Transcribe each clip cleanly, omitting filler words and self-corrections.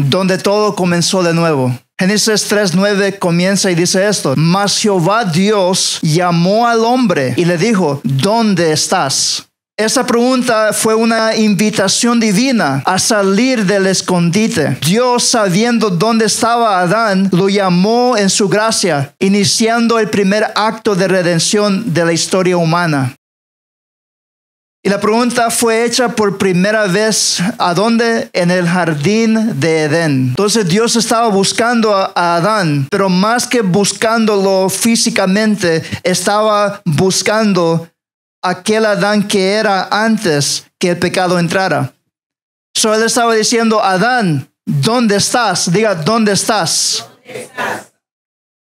donde todo comenzó de nuevo. Génesis 3:9 comienza y dice esto: Mas Jehová Dios llamó al hombre y le dijo, ¿dónde estás? Esa pregunta fue una invitación divina a salir del escondite. Dios, sabiendo dónde estaba Adán, lo llamó en su gracia, iniciando el primer acto de redención de la historia humana. Y la pregunta fue hecha por primera vez, ¿a dónde? En el jardín de Edén. Entonces Dios estaba buscando a Adán, pero más que buscándolo físicamente, estaba buscando aquel Adán que era antes que el pecado entrara. So él estaba diciendo, Adán, ¿dónde estás? Diga, ¿dónde estás? ¿Dónde estás?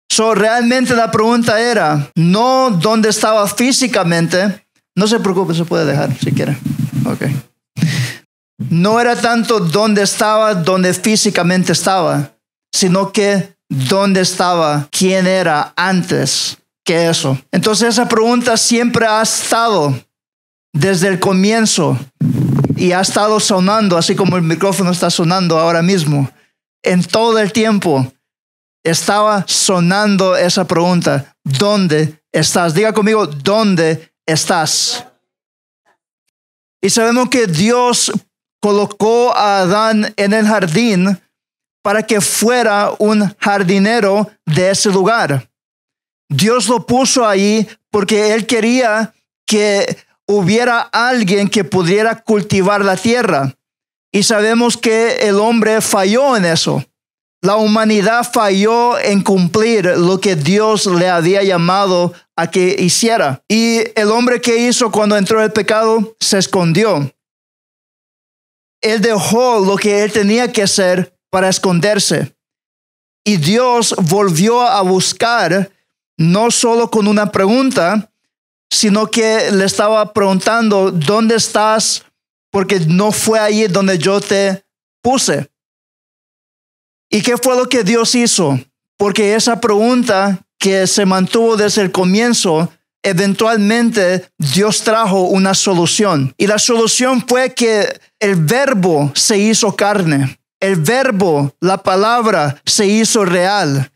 So realmente la pregunta era, no dónde estaba físicamente. No se preocupe, se puede dejar si quiere. Okay. No era tanto dónde estaba, dónde físicamente estaba, sino que dónde estaba, quién era antes que eso. Entonces esa pregunta siempre ha estado desde el comienzo y ha estado sonando, así como el micrófono está sonando ahora mismo. En todo el tiempo estaba sonando esa pregunta. ¿Dónde estás? Diga conmigo, ¿dónde estás? Y sabemos que Dios colocó a Adán en el jardín para que fuera un jardinero de ese lugar. Dios lo puso ahí porque Él quería que hubiera alguien que pudiera cultivar la tierra. Y sabemos que el hombre falló en eso. La humanidad falló en cumplir lo que Dios le había llamado a que hiciera. Y el hombre, que hizo cuando entró el pecado, se escondió. Él dejó lo que él tenía que hacer para esconderse. Y Dios volvió a buscar, no solo con una pregunta, sino que le estaba preguntando, ¿dónde estás? Porque no fue ahí donde yo te puse. ¿Y qué fue lo que Dios hizo? Porque esa pregunta que se mantuvo desde el comienzo, eventualmente Dios trajo una solución. Y la solución fue que el verbo se hizo carne. El verbo, la palabra, se hizo real.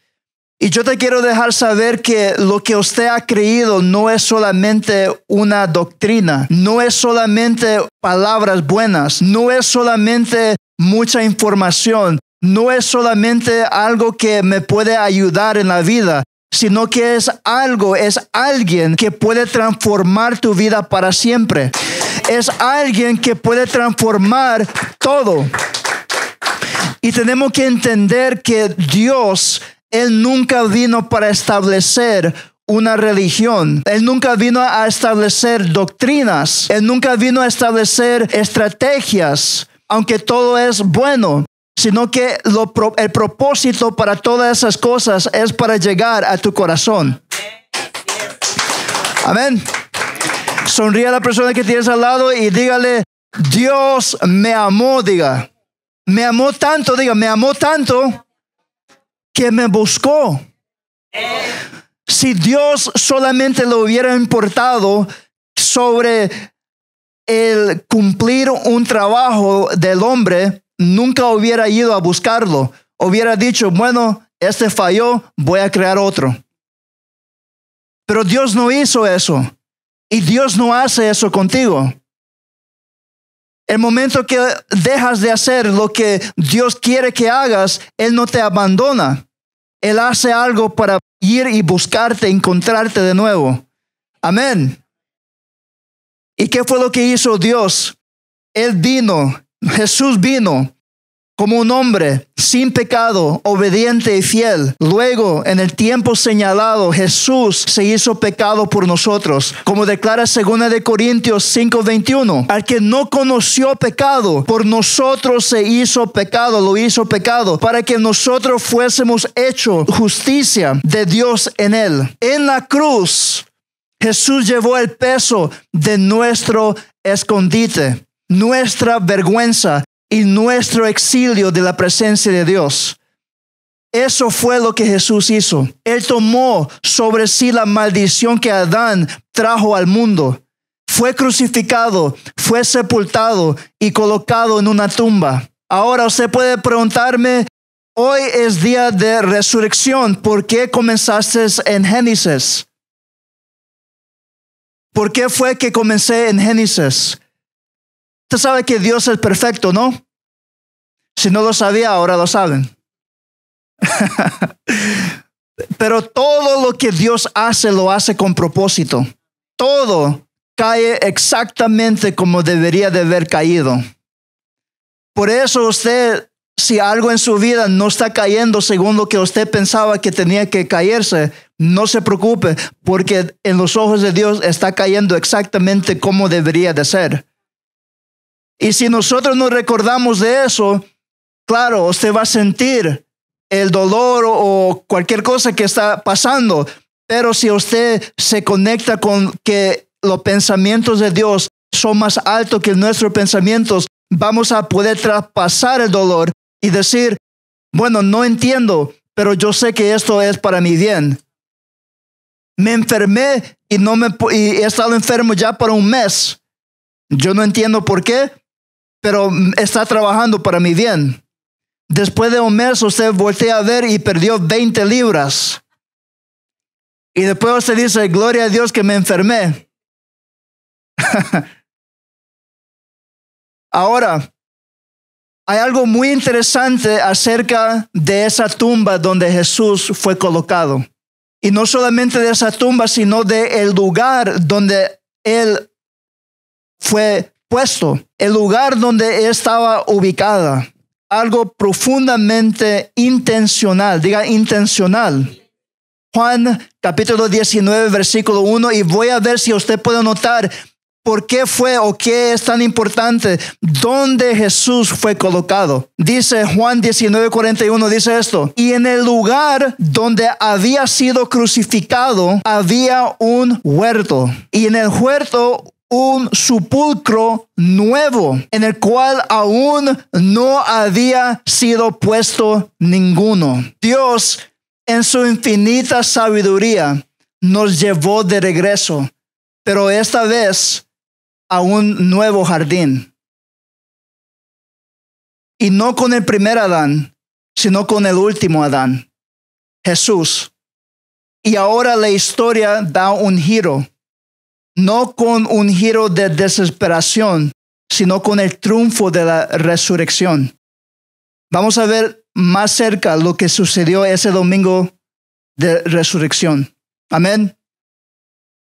Y yo te quiero dejar saber que lo que usted ha creído no es solamente una doctrina, no es solamente palabras buenas, no es solamente mucha información, no es solamente algo que me puede ayudar en la vida, sino que es alguien que puede transformar tu vida para siempre. Es alguien que puede transformar todo. Y tenemos que entender que Dios, Él nunca vino para establecer una religión. Él nunca vino a establecer doctrinas. Él nunca vino a establecer estrategias, aunque todo es bueno. Sino que el propósito para todas esas cosas es para llegar a tu corazón. Amén. Sonríe a la persona que tienes al lado y dígale, Dios me amó, diga. Me amó tanto, diga, me amó tanto que me buscó. Si Dios solamente le hubiera importado sobre el cumplir un trabajo del hombre, nunca hubiera ido a buscarlo. Hubiera dicho, bueno, este falló, voy a crear otro. Pero Dios no hizo eso. Y Dios no hace eso contigo. El momento que dejas de hacer lo que Dios quiere que hagas, Él no te abandona. Él hace algo para ir y buscarte, encontrarte de nuevo. Amén. ¿Y qué fue lo que hizo Dios? Jesús vino como un hombre sin pecado, obediente y fiel. Luego, en el tiempo señalado, Jesús se hizo pecado por nosotros. Como declara 2 Corintios 5:21. Al que no conoció pecado, por nosotros se hizo pecado, lo hizo pecado, para que nosotros fuésemos hecho justicia de Dios en él. En la cruz, Jesús llevó el peso de nuestro escondite, nuestra vergüenza y nuestro exilio de la presencia de Dios. Eso fue lo que Jesús hizo. Él tomó sobre sí la maldición que Adán trajo al mundo. Fue crucificado, fue sepultado y colocado en una tumba. Ahora usted puede preguntarme, hoy es día de resurrección. ¿Por qué comenzaste en Génesis? ¿Por qué fue que comencé en Génesis? Usted sabe que Dios es perfecto, ¿no? Si no lo sabía, ahora lo saben. Pero todo lo que Dios hace, lo hace con propósito. Todo cae exactamente como debería de haber caído. Por eso usted, si algo en su vida no está cayendo según lo que usted pensaba que tenía que caerse, no se preocupe, porque en los ojos de Dios está cayendo exactamente como debería de ser. Y si nosotros nos recordamos de eso, claro, usted va a sentir el dolor o cualquier cosa que está pasando. Pero si usted se conecta con que los pensamientos de Dios son más altos que nuestros pensamientos, vamos a poder traspasar el dolor y decir, bueno, no entiendo, pero yo sé que esto es para mi bien. Me enfermé y he estado enfermo ya por un mes. Yo no entiendo por qué, pero está trabajando para mi bien. Después de un mes usted voltea a ver y perdió 20 libras. Y después usted dice, gloria a Dios que me enfermé. Ahora, hay algo muy interesante acerca de esa tumba donde Jesús fue colocado. Y no solamente de esa tumba, sino de el lugar donde Él fue puesto. El lugar donde estaba ubicada. Algo profundamente intencional. Diga intencional. Juan capítulo 19, versículo 1. Y voy a ver si usted puede notar por qué fue o qué es tan importante dónde Jesús fue colocado. Dice Juan 19, 41, dice esto. Y en el lugar donde había sido crucificado había un huerto. Y en el huerto un sepulcro nuevo, en el cual aún no había sido puesto ninguno. Dios, en su infinita sabiduría, nos llevó de regreso, pero esta vez a un nuevo jardín. Y no con el primer Adán, sino con el último Adán, Jesús. Y ahora la historia da un giro. No con un giro de desesperación, sino con el triunfo de la resurrección. Vamos a ver más cerca lo que sucedió ese domingo de resurrección. Amén.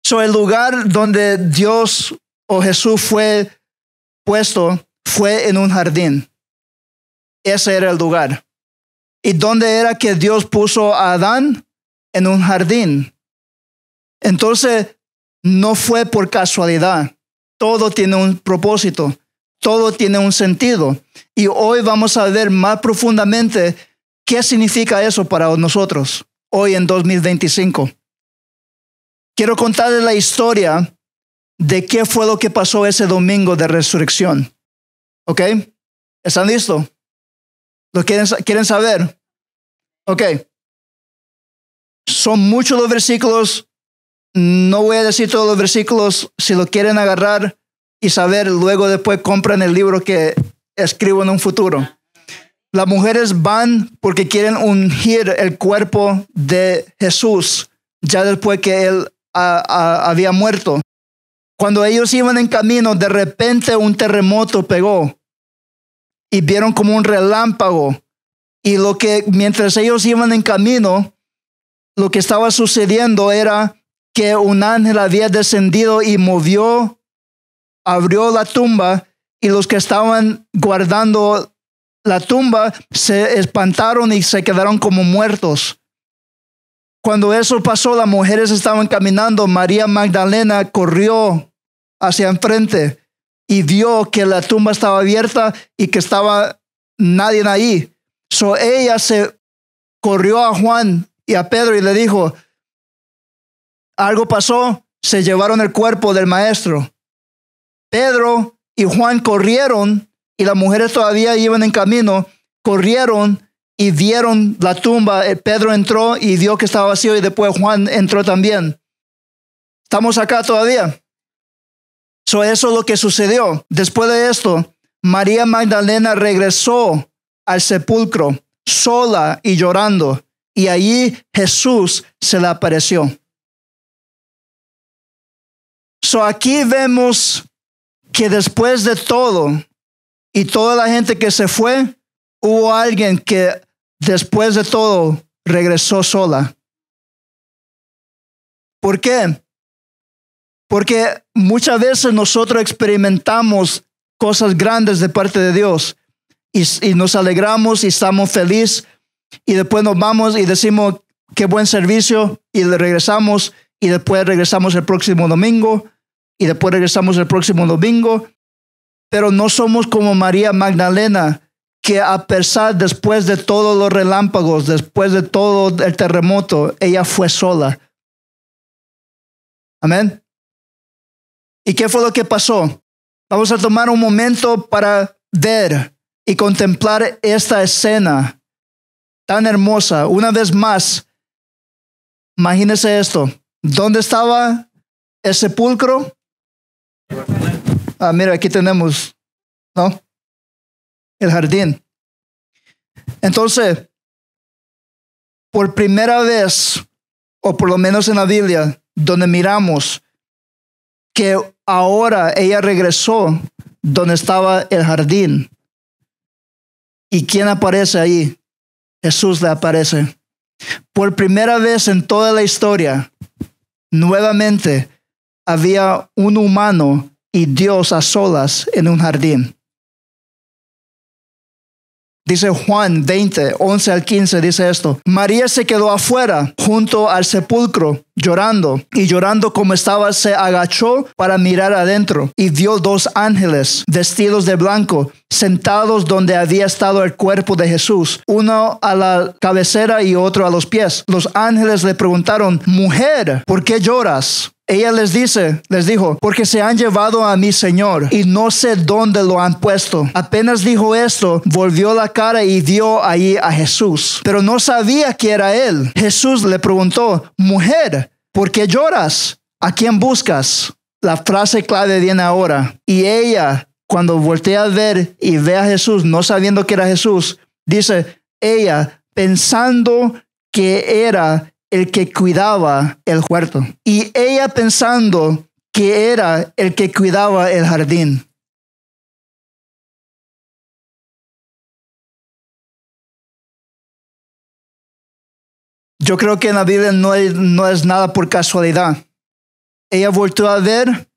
So, el lugar donde Dios o Jesús fue puesto fue en un jardín. Ese era el lugar. ¿Y dónde era que Dios puso a Adán? En un jardín. Entonces, no fue por casualidad. Todo tiene un propósito. Todo tiene un sentido. Y hoy vamos a ver más profundamente qué significa eso para nosotros, hoy en 2025. Quiero contarles la historia de qué fue lo que pasó ese domingo de resurrección. ¿Ok? ¿Están listos? ¿Lo quieren saber? Ok. Son muchos los versículos. No voy a decir todos los versículos. Si lo quieren agarrar y saber, luego después compran el libro que escribo en un futuro. Las mujeres van porque quieren ungir el cuerpo de Jesús ya después que él había muerto. Cuando ellos iban en camino, de repente un terremoto pegó y vieron como un relámpago. Y mientras ellos iban en camino, lo que estaba sucediendo era que un ángel había descendido y abrió la tumba, y los que estaban guardando la tumba se espantaron y se quedaron como muertos. Cuando eso pasó, las mujeres estaban caminando. María Magdalena corrió hacia enfrente y vio que la tumba estaba abierta y que estaba nadie ahí. So ella se corrió a Juan y a Pedro y le dijo, algo pasó, se llevaron el cuerpo del maestro. Pedro y Juan corrieron, y las mujeres todavía iban en camino, corrieron y vieron la tumba. Pedro entró y vio que estaba vacío, y después Juan entró también. ¿Estamos acá todavía? Eso es lo que sucedió. Después de esto, María Magdalena regresó al sepulcro sola y llorando, y allí Jesús se le apareció. So aquí vemos que después de todo y toda la gente que se fue, hubo alguien que después de todo regresó sola. ¿Por qué? Porque muchas veces nosotros experimentamos cosas grandes de parte de Dios y nos alegramos y estamos felices y después nos vamos y decimos qué buen servicio y le regresamos y después regresamos el próximo domingo y después regresamos el próximo domingo, pero no somos como María Magdalena, que a pesar después de todos los relámpagos, después de todo el terremoto, ella fue sola. Amén. ¿Y qué fue lo que pasó? Vamos a tomar un momento para ver y contemplar esta escena tan hermosa. Una vez más, imagínense esto. ¿Dónde estaba el sepulcro? Mira, aquí tenemos, ¿no? El jardín. Entonces, por primera vez, o por lo menos en la Biblia, donde miramos que ahora ella regresó donde estaba el jardín. ¿Y quién aparece ahí? Jesús le aparece. Por primera vez en toda la historia, nuevamente había un humano y Dios a solas en un jardín. Dice Juan 20, 11 al 15, dice esto. María se quedó afuera, junto al sepulcro, llorando. Y llorando como estaba, se agachó para mirar adentro. Y vio dos ángeles, vestidos de blanco, sentados donde había estado el cuerpo de Jesús. Uno a la cabecera y otro a los pies. Los ángeles le preguntaron, mujer, ¿por qué lloras? Ella les dijo, porque se han llevado a mi Señor y no sé dónde lo han puesto. Apenas dijo esto, volvió la cara y vio allí a Jesús, pero no sabía que era él. Jesús le preguntó, mujer, ¿por qué lloras? ¿A quién buscas? La frase clave viene ahora. Y ella, cuando voltea a ver y ve a Jesús, no sabiendo que era Jesús, dice, ella, pensando que era el que cuidaba el huerto. Y ella pensando que era el que cuidaba el jardín. Yo creo que en la Biblia no es nada por casualidad. Ella volvió a ver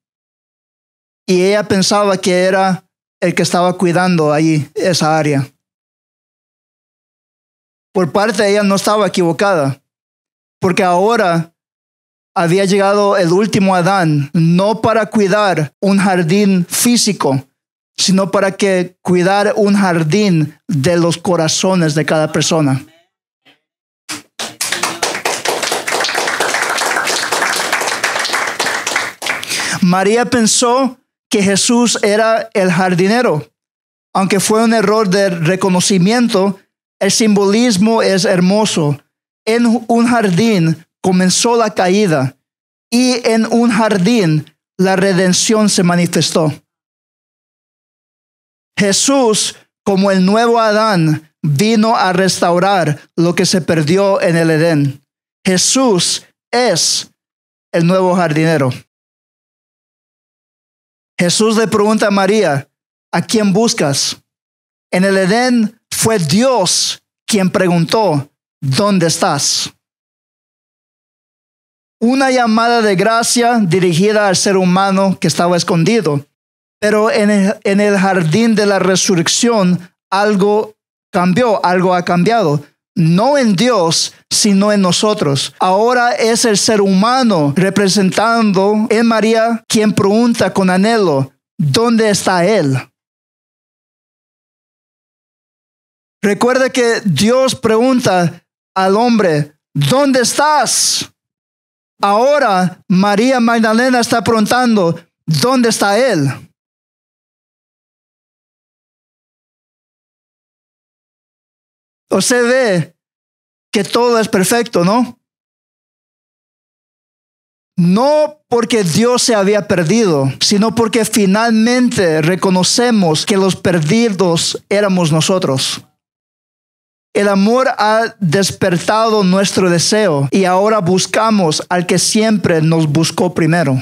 y ella pensaba que era el que estaba cuidando ahí esa área. Por parte de ella no estaba equivocada. Porque ahora había llegado el último Adán, no para cuidar un jardín físico, sino para que cuidar un jardín de los corazones de cada persona. María pensó que Jesús era el jardinero. Aunque fue un error de reconocimiento, el simbolismo es hermoso. En un jardín comenzó la caída y en un jardín la redención se manifestó. Jesús, como el nuevo Adán, vino a restaurar lo que se perdió en el Edén. Jesús es el nuevo jardinero. Jesús le pregunta a María, ¿a quién buscas? En el Edén fue Dios quien preguntó, ¿dónde estás? Una llamada de gracia dirigida al ser humano que estaba escondido. Pero en el jardín de la resurrección algo cambió, algo ha cambiado. No en Dios, sino en nosotros. Ahora es el ser humano representando en María quien pregunta con anhelo, ¿dónde está Él? Recuerda que Dios pregunta al hombre, ¿dónde estás? Ahora María Magdalena está preguntando, ¿dónde está Él? Usted ve que todo es perfecto, ¿no? No porque Dios se había perdido, sino porque finalmente reconocemos que los perdidos éramos nosotros. El amor ha despertado nuestro deseo y ahora buscamos al que siempre nos buscó primero.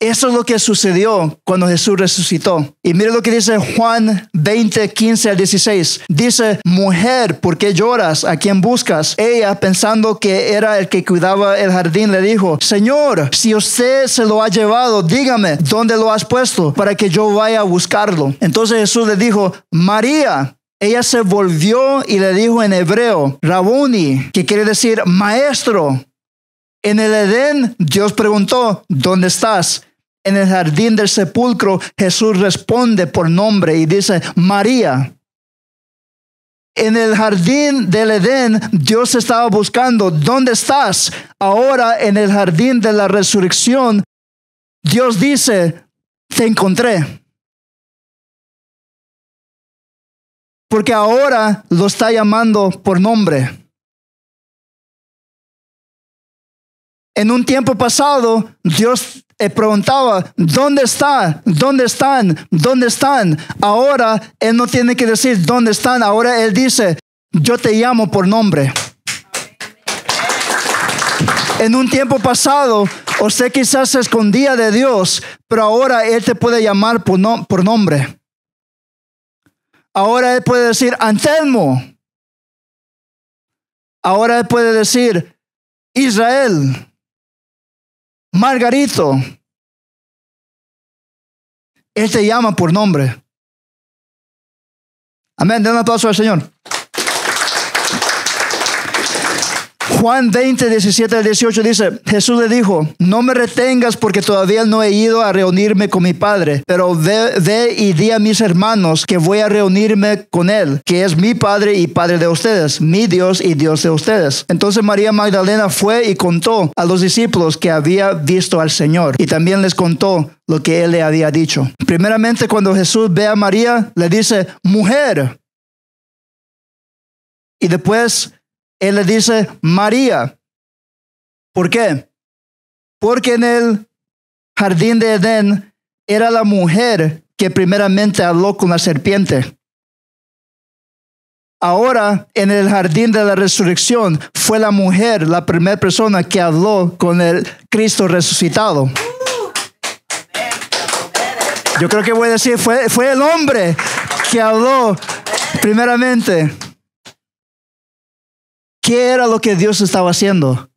Eso es lo que sucedió cuando Jesús resucitó. Y mire lo que dice Juan 20, 15 al 16. Dice, mujer, ¿por qué lloras? ¿A quién buscas? Ella, pensando que era el que cuidaba el jardín, le dijo, Señor, si usted se lo ha llevado, dígame, ¿dónde lo has puesto? Para que yo vaya a buscarlo. Entonces Jesús le dijo, María. Ella se volvió y le dijo en hebreo, Rabuni, que quiere decir maestro. En el Edén, Dios preguntó, ¿dónde estás? En el jardín del sepulcro, Jesús responde por nombre y dice, María. En el jardín del Edén, Dios estaba buscando, ¿dónde estás? Ahora, en el jardín de la resurrección, Dios dice, te encontré. Porque ahora lo está llamando por nombre. En un tiempo pasado, Dios preguntaba, ¿dónde está? ¿Dónde están? ¿Dónde están? Ahora Él no tiene que decir ¿dónde están? Ahora Él dice, yo te llamo por nombre. En un tiempo pasado, usted quizás se escondía de Dios, pero ahora Él te puede llamar por nombre. Ahora Él puede decir Anselmo. Ahora Él puede decir Israel. Margarito. Él te llama por nombre. Amén. Den un aplauso al Señor. Juan 20, 17 al 18 dice, Jesús le dijo, no me retengas porque todavía no he ido a reunirme con mi Padre, pero ve y di a mis hermanos que voy a reunirme con Él, que es mi Padre y Padre de ustedes, mi Dios y Dios de ustedes. Entonces María Magdalena fue y contó a los discípulos que había visto al Señor y también les contó lo que Él le había dicho. Primeramente, cuando Jesús ve a María, le dice, mujer. Y después Él le dice, María. ¿Por qué? Porque en el jardín de Edén era la mujer que primeramente habló con la serpiente. Ahora, en el jardín de la resurrección, fue la mujer la primera persona que habló con el Cristo resucitado. Yo creo que voy a decir, fue el hombre que habló primeramente. ¿Qué era lo que Dios estaba haciendo?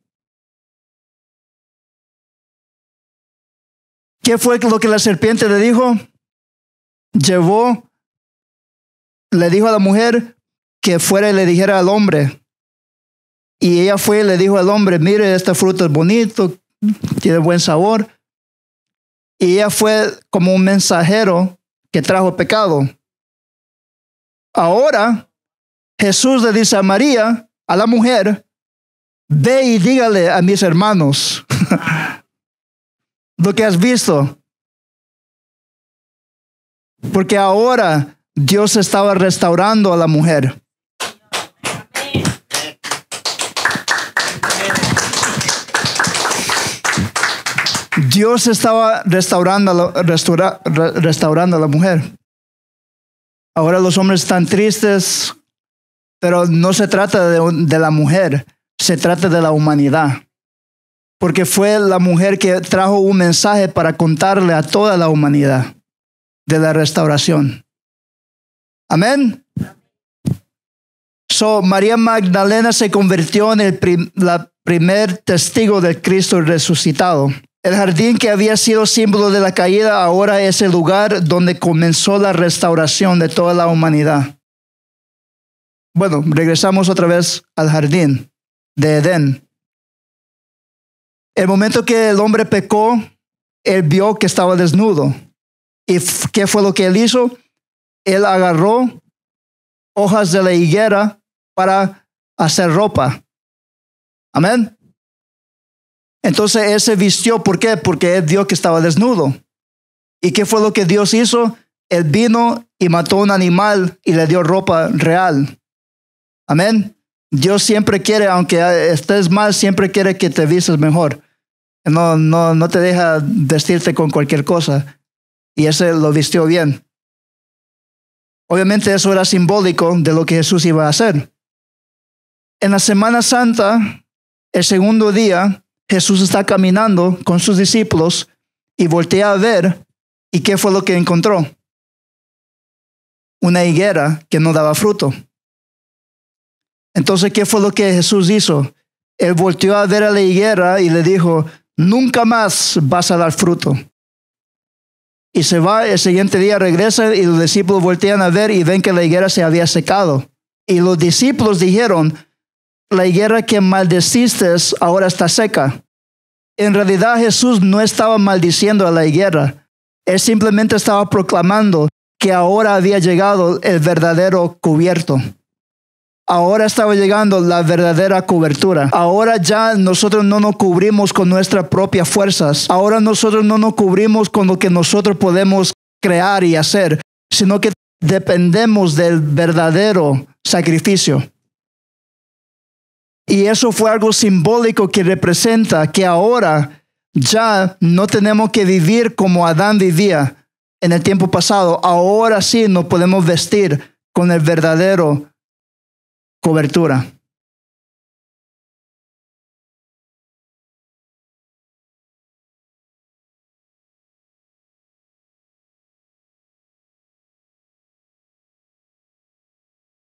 ¿Qué fue lo que la serpiente le dijo? Le dijo a la mujer que fuera y le dijera al hombre. Y ella fue y le dijo al hombre, mire, este fruto es bonito, tiene buen sabor. Y ella fue como un mensajero que trajo pecado. Ahora, Jesús le dice a María, a la mujer, ve y dígale a mis hermanos lo que has visto. Porque ahora Dios estaba restaurando a la mujer. Dios estaba restaurando a la mujer. Ahora los hombres están tristes, pero no se trata de la mujer, se trata de la humanidad. Porque fue la mujer que trajo un mensaje para contarle a toda la humanidad de la restauración. Amén. María Magdalena se convirtió en la primer testigo del Cristo resucitado. El jardín que había sido símbolo de la caída ahora es el lugar donde comenzó la restauración de toda la humanidad. Bueno, regresamos otra vez al jardín de Edén. El momento que el hombre pecó, él vio que estaba desnudo. ¿Y qué fue lo que él hizo? Él agarró hojas de la higuera para hacer ropa. Amén. Entonces él se vistió. ¿Por qué? Porque él vio que estaba desnudo. ¿Y qué fue lo que Dios hizo? Él vino y mató un animal y le dio ropa real. Amén. Dios siempre quiere, aunque estés mal, siempre quiere que te vistas mejor. No te deja vestirte con cualquier cosa. Y ese lo vistió bien. Obviamente eso era simbólico de lo que Jesús iba a hacer. En la Semana Santa, el segundo día, Jesús está caminando con sus discípulos y voltea a ver. ¿Y qué fue lo que encontró? Una higuera que no daba fruto. Entonces, ¿qué fue lo que Jesús hizo? Él volteó a ver a la higuera y le dijo, nunca más vas a dar fruto. Y se va, el siguiente día regresa y los discípulos voltean a ver y ven que la higuera se había secado. Y los discípulos dijeron, la higuera que maldeciste ahora está seca. En realidad Jesús no estaba maldiciendo a la higuera. Él simplemente estaba proclamando que ahora había llegado el verdadero cubierto. Ahora estaba llegando la verdadera cobertura. Ahora ya nosotros no nos cubrimos con nuestras propias fuerzas. Ahora nosotros no nos cubrimos con lo que nosotros podemos crear y hacer, sino que dependemos del verdadero sacrificio. Y eso fue algo simbólico que representa que ahora ya no tenemos que vivir como Adán vivía en el tiempo pasado. Ahora sí nos podemos vestir con el verdadero cobertura.